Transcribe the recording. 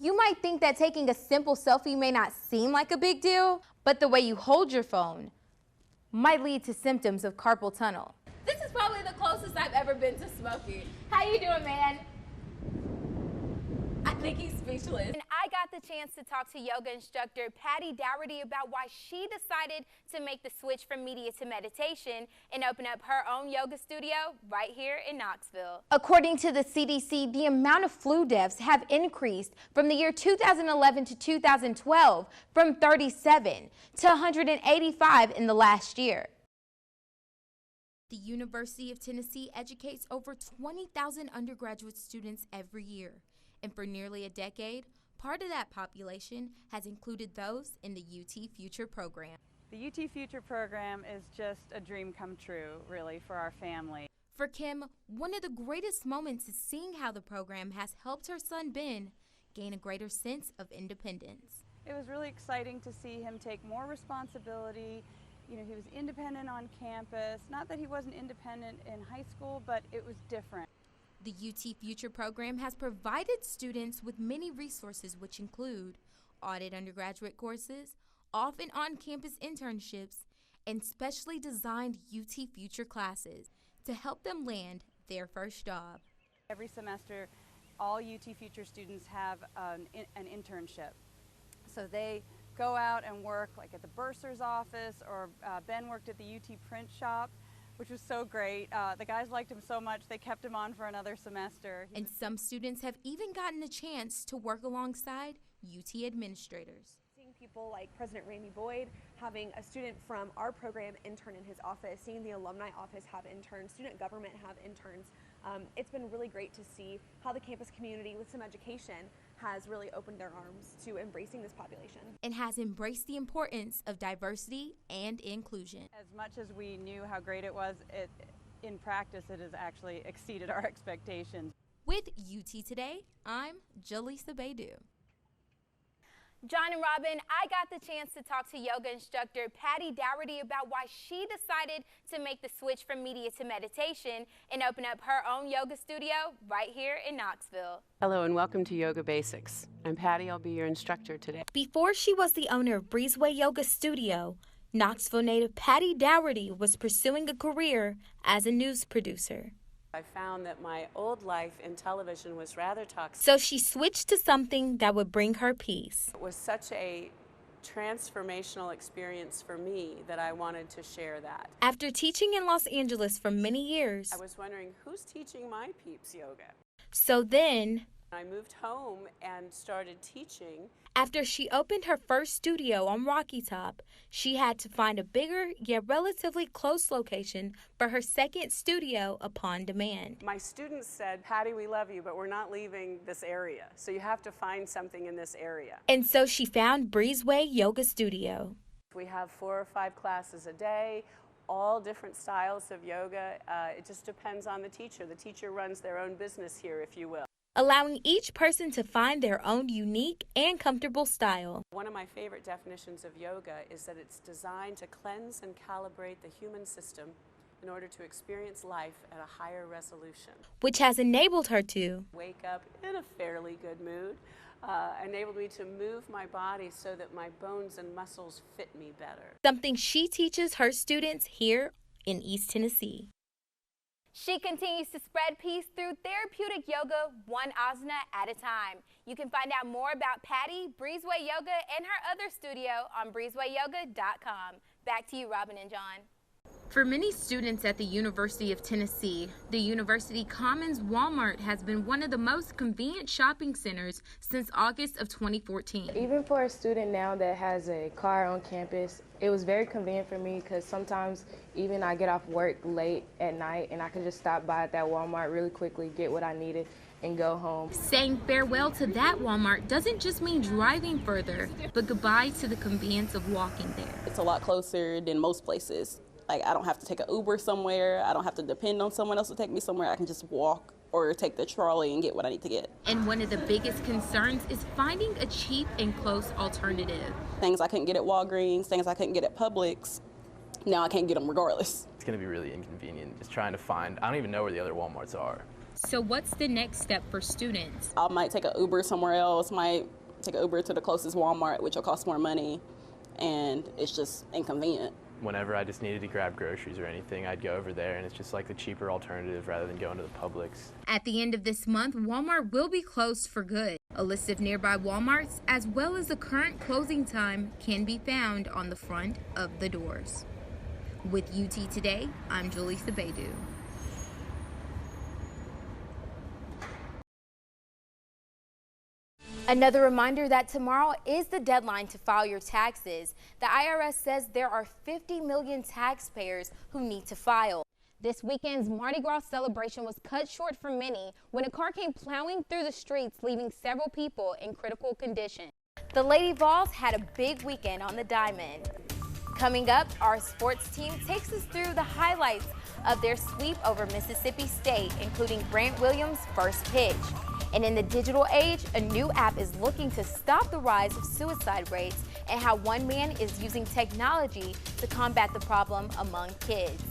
You might think that taking a simple selfie may not seem like a big deal, but the way you hold your phone might lead to symptoms of carpal tunnel. This is probably the closest I've ever been to smoking. How you doing, man? I think he's speechless. And I got the chance to talk to yoga instructor Patty Dougherty about why she decided to make the switch from media to meditation and open up her own yoga studio right here in Knoxville. According to the CDC, the amount of flu deaths have increased from the year 2011 to 2012 from 37 to 185 in the last year. The University of Tennessee educates over 20,000 undergraduate students every year. And for nearly a decade, part of that population has included those in the UT Future program. The UT Future program is just a dream come true, really, for our family. For Kim, one of the greatest moments is seeing how the program has helped her son Ben gain a greater sense of independence. It was really exciting to see him take more responsibility. You know, he was independent on campus. Not that he wasn't independent in high school, but it was different. The UT Future program has provided students with many resources, which include audit undergraduate courses, off and on-campus internships, and specially designed UT Future classes to help them land their first job. Every semester, all UT Future students have an internship. So they go out and work like at the bursar's office, or Ben worked at the UT print shop, which was so great. The guys liked him so much they kept him on for another semester. And some students have even gotten a chance to work alongside UT administrators. Seeing people like President Randy Boyd having a student from our program intern in his office, seeing the alumni office have interns, student government have interns. It's been really great to see how the campus community with some education has really opened their arms to embracing this population. And has embraced the importance of diversity and inclusion. As much as we knew how great it was, in practice it has actually exceeded our expectations. With UT Today, I'm Jelissa Baidoo. John and Robin, I got the chance to talk to yoga instructor Patty Dougherty about why she decided to make the switch from media to meditation and open up her own yoga studio right here in Knoxville. Hello and welcome to Yoga Basics. I'm Patty, I'll be your instructor today. Before she was the owner of Breezeway Yoga Studio, Knoxville native Patty Dougherty was pursuing a career as a news producer. I found that my old life in television was rather toxic. So she switched to something that would bring her peace. It was such a transformational experience for me that I wanted to share that. After teaching in Los Angeles for many years, I was wondering, who's teaching my peeps yoga? So then, I moved home and started teaching. After she opened her first studio on Rocky Top, she had to find a bigger yet relatively close location for her second studio upon demand. My students said, Patty, we love you, but we're not leaving this area, so you have to find something in this area. And so she found Breezeway Yoga Studio. We have 4 or 5 classes a day, all different styles of yoga. It just depends on the teacher. The teacher runs their own business here, if you will. Allowing each person to find their own unique and comfortable style. One of my favorite definitions of yoga is that it's designed to cleanse and calibrate the human system in order to experience life at a higher resolution. Which has enabled her to wake up in a fairly good mood, enabled me to move my body so that my bones and muscles fit me better. Something she teaches her students here in East Tennessee. She continues to spread peace through therapeutic yoga, one asana at a time. You can find out more about Patty, Breezeway Yoga, and her other studio on breezewayyoga.com. Back to you, Robin and John. For many students at the University of Tennessee, the University Commons Walmart has been one of the most convenient shopping centers since August of 2014. Even for a student now that has a car on campus, it was very convenient for me because sometimes even I get off work late at night and I can just stop by at that Walmart really quickly, get what I needed, and go home. Saying farewell to that Walmart doesn't just mean driving further, but goodbye to the convenience of walking there. It's a lot closer than most places. Like, I don't have to take an Uber somewhere. I don't have to depend on someone else to take me somewhere. I can just walk or take the trolley and get what I need to get. And one of the biggest concerns is finding a cheap and close alternative. Things I couldn't get at Walgreens, things I couldn't get at Publix, now I can't get them regardless. It's going to be really inconvenient just trying to find, I don't even know where the other Walmarts are. So what's the next step for students? I might take an Uber somewhere else, might take an Uber to the closest Walmart, which will cost more money, and it's just inconvenient. Whenever I just needed to grab groceries or anything, I'd go over there, and it's just like the cheaper alternative rather than going to the Publix. At the end of this month, Walmart will be closed for good. A list of nearby Walmarts, as well as the current closing time, can be found on the front of the doors. With UT Today, I'm Jelissa Baidoo. Another reminder that tomorrow is the deadline to file your taxes. The IRS says there are 50 million taxpayers who need to file. This weekend's Mardi Gras celebration was cut short for many when a car came plowing through the streets, leaving several people in critical condition. The Lady Vols had a big weekend on the diamond. Coming up, our sports team takes us through the highlights of their sweep over Mississippi State, including Grant Williams' first pitch. And in the digital age, a new app is looking to stop the rise of suicide rates and how one man is using technology to combat the problem among kids.